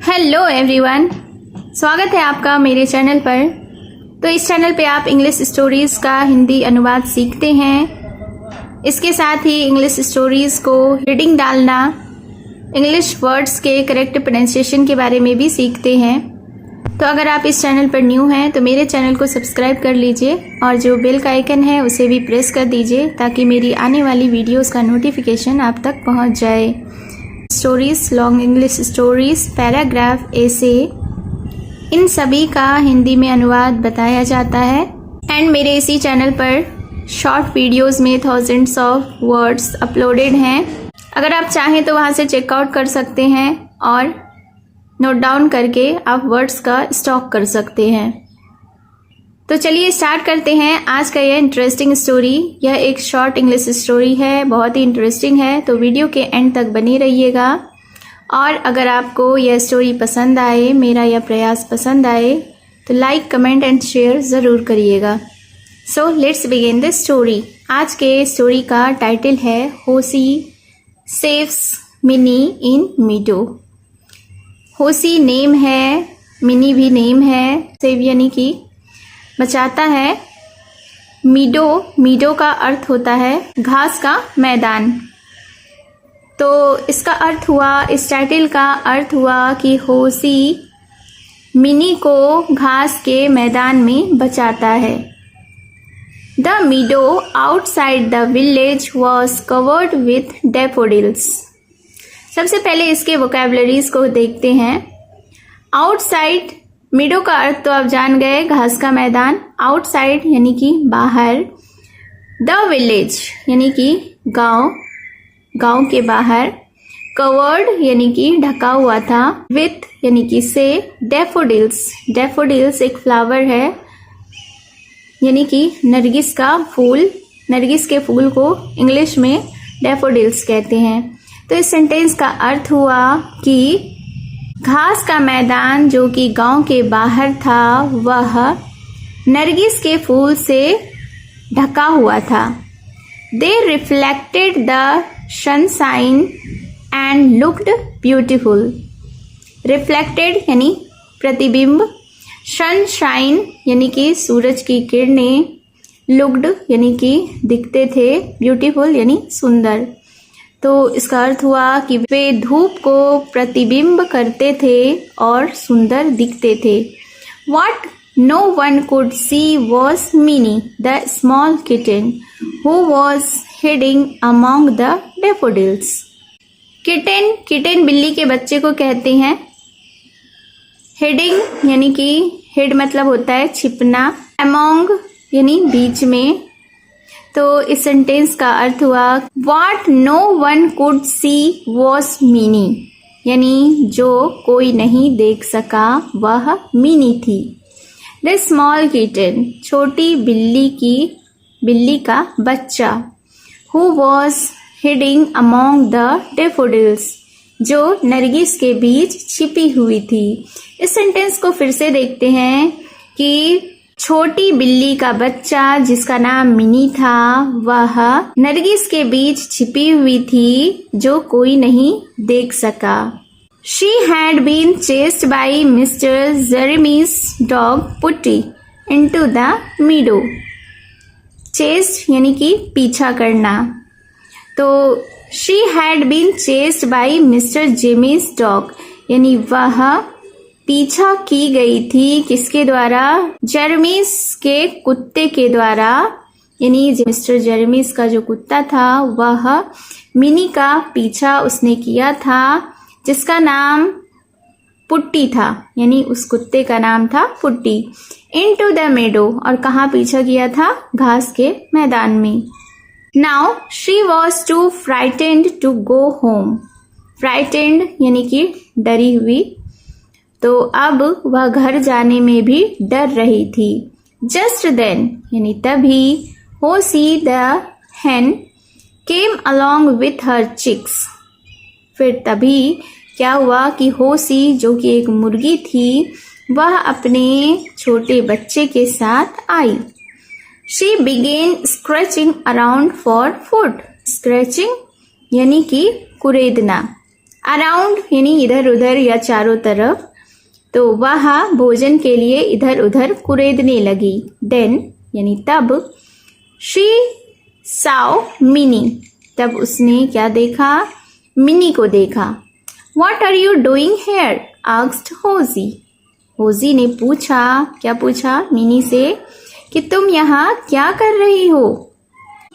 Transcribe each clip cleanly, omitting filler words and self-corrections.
Hello everyone, स्वागत है आपका मेरे चैनल पर। तो इस चैनल पे आप इंग्लिश स्टोरीज़ का हिंदी अनुवाद सीखते हैं। इसके साथ ही इंग्लिश स्टोरीज़ को रीडिंग डालना, इंग्लिश वर्ड्स के करेक्ट प्रोनाउंसिएशन के बारे में भी सीखते हैं। तो अगर आप इस चैनल पर न्यू हैं तो मेरे चैनल को सब्सक्राइब कर लीजिए और जो बेल का आइकन है उसे भी प्रेस कर दीजिए ताकि मेरी आने वाली वीडियोस का नोटिफिकेशन आप तक पहुंच जाए। Stories, long English stories, paragraph, essay, इन सभी का हिंदी में अनुवाद बताया जाता है। एंड मेरे इसी चैनल पर शॉर्ट वीडियोस में थाउजेंड्स ऑफ वर्ड्स अपलोडेड हैं। अगर आप चाहें तो वहां से चेकआउट कर सकते हैं और नोट डाउन करके आप वर्ड्स का स्टॉक कर सकते हैं। तो चलिए स्टार्ट करते हैं आज का यह इंटरेस्टिंग स्टोरी। यह एक शॉर्ट इंग्लिश स्टोरी है, बहुत ही इंटरेस्टिंग है, तो वीडियो के एंड तक बने रहिएगा। और अगर आपको यह स्टोरी पसंद आए, मेरा यह प्रयास पसंद आए, तो लाइक, कमेंट एंड शेयर ज़रूर करिएगा। So let's begin the story. आज के स्टोरी का टाइटल है होसी सेव्स मिनी इन मीडो। होसी नेम है, मिनी भी नेम है, सेव यानी कि बचाता है। मीडो का अर्थ होता है घास का मैदान। तो इसका अर्थ हुआ, इस टाइटल का अर्थ हुआ कि होसी मिनी को घास के मैदान में बचाता है। The मीडो outside the village was covered with daffodils. सबसे पहले इसके वोकैबुलरीज को देखते हैं। आउटसाइड, मीडो का अर्थ तो आप जान गए, घास का मैदान। आउटसाइड यानी कि बाहर। द विलेज यानी कि गांव के बाहर। कवर्ड यानी कि ढका हुआ था। विथ यानी कि से। डैफोडिल्स एक फ्लावर है, यानी कि नरगिस का फूल। नरगिस के फूल को इंग्लिश में डैफोडिल्स कहते हैं। तो इस सेंटेंस का अर्थ हुआ कि घास का मैदान जो कि गांव के बाहर था वह नरगिस के फूल से ढका हुआ था। They reflected the sunshine and looked beautiful. Reflected यानी प्रतिबिंब, सनशाइन यानी कि सूरज की किरणें, लुक्ड यानी कि दिखते थे, ब्यूटीफुल यानी सुंदर। तो इसका अर्थ हुआ कि वे धूप को प्रतिबिंब करते थे और सुंदर दिखते थे। What no one could see was Minnie, the small kitten, who was hiding among the daffodils. Kitten बिल्ली के बच्चे को कहते हैं। हिडिंग यानी कि हिड मतलब होता है छिपना। अमोंग यानी बीच में। तो इस सेंटेंस का अर्थ हुआ What no one could see was Minnie, यानी जो कोई नहीं देख सका वह मिनी थी। The small kitten, छोटी बिल्ली का बच्चा। Who was hiding among the daffodils, जो नरगिस के बीच छिपी हुई थी। इस सेंटेंस को फिर से देखते हैं कि छोटी बिल्ली का बच्चा जिसका नाम मिनी था वह नरगिस के बीच छिपी हुई थी जो कोई नहीं देख सका। She had been chased by Mr. Jeremy's dog Putty into the meadow. Chased यानी कि पीछा करना। तो she had been chased by Mr. Jeremy's dog यानी वह पीछा की गई थी किसके द्वारा? जेरेमीस के कुत्ते के द्वारा। यानी मिस्टर जेरेमीस का जो कुत्ता था वह मिनी का पीछा उसने किया था जिसका नाम पुट्टी था, यानी उस कुत्ते का नाम था पुट्टी। इनटू द मेडो, और कहाँ पीछा किया था? घास के मैदान में। Now she was too frightened to go home. Frightened यानी कि डरी हुई, तो अब वह घर जाने में भी डर रही थी। जस्ट देन यानी तभी होसी the hen came along with her chicks. फिर तभी क्या हुआ कि होसी जो कि एक मुर्गी थी वह अपने छोटे बच्चे के साथ आई। She began scratching around for food. Scratching यानी कि कुरेदना। अराउंड यानी इधर उधर या चारों तरफ। तो वह भोजन के लिए इधर उधर कुरेदने लगी। देन यानी तब, शी साव मिनी, तब उसने क्या देखा, मिनी को देखा। What are you doing here asked Hoji, Hoji ने पूछा, क्या पूछा, मिनी से कि तुम यहाँ क्या कर रही हो।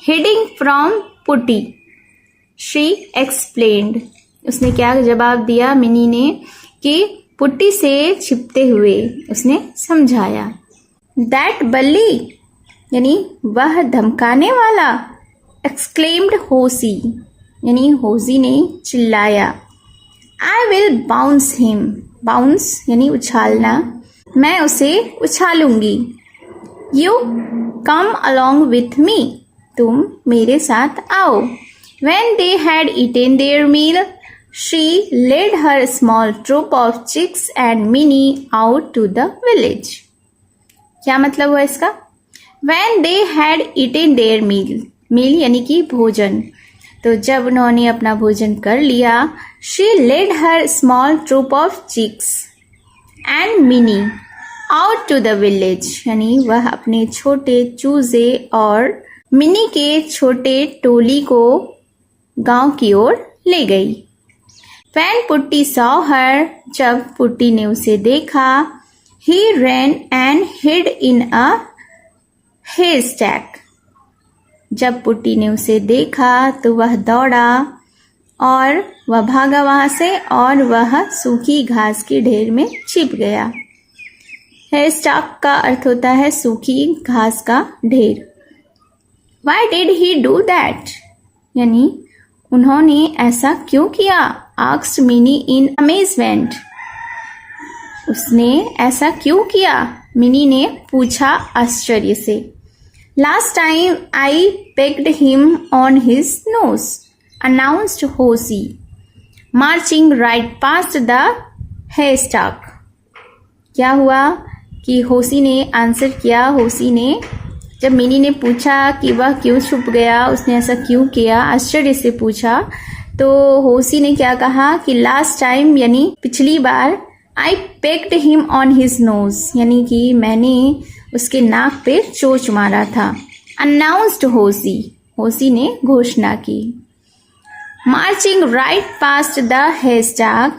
Heading from putty, she explained, उसने क्या जवाब दिया मिनी ने कि पुट्टी से छिपते हुए, उसने समझाया। दैट बल्ली यानी वह धमकाने वाला, एक्सक्लेम्ड होसी यानी होजी ने चिल्लाया। I will bounce him, bounce यानी उछालना, मैं उसे उछालूंगी। You come along with me, तुम मेरे साथ आओ। When they had eaten their meal, she led her small troop of chicks and Minnie out to the village. क्या मतलब हुआ इसका? When they had eaten their meal, meal यानी कि भोजन। तो जब उन्होंने अपना भोजन कर लिया, she led her small troop of chicks and Minnie out to the village, यानी वह अपने छोटे चूजे और मिनी के छोटे टोली को गांव की ओर ले गई। When पुट्टी saw her, जब पुट्टी ने उसे देखा, he ran and hid in a haystack, जब पुट्टी ने उसे देखा तो वह दौड़ा और वह भागा वहां से और वह सूखी घास की ढेर में छिप गया। haystack का अर्थ होता है सूखी घास का ढेर। Why did he do that? यानी उन्होंने ऐसा क्यों किया? asked Minnie in amazement. उसने ऐसा क्यों किया? मिनी ने पूछा आश्चर्य से। Last time I pecked him on his nose, announced Hosi, marching right past the haystack. क्या हुआ कि होसी ने आंसर किया, होसी ने जब मिनी ने पूछा कि वह क्यों छुप गया, उसने ऐसा क्यों किया, आश्चर्य से पूछा, तो होसी ने क्या कहा कि लास्ट टाइम यानी पिछली बार, I pecked him on his nose यानी कि मैंने उसके नाक पे चोंच मारा था। अनाउंस्ड होसी, होसी ने घोषणा की। Marching right past the hashtag,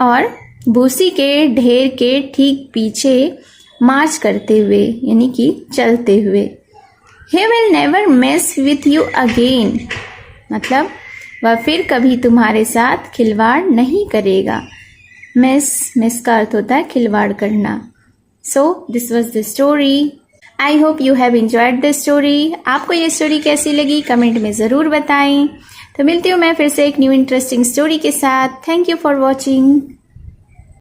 और भूसी के ढेर के ठीक पीछे मार्च करते हुए यानी कि चलते हुए। He will never mess with you again, मतलब वह फिर कभी तुम्हारे साथ खिलवाड़ नहीं करेगा। मिस का अर्थ होता है खिलवाड़ करना। So this was the story. I hope you have enjoyed the story. आपको ये स्टोरी कैसी लगी कमेंट में ज़रूर बताएं। तो मिलती हूँ मैं फिर से एक न्यू इंटरेस्टिंग स्टोरी के साथ। Thank you for watching.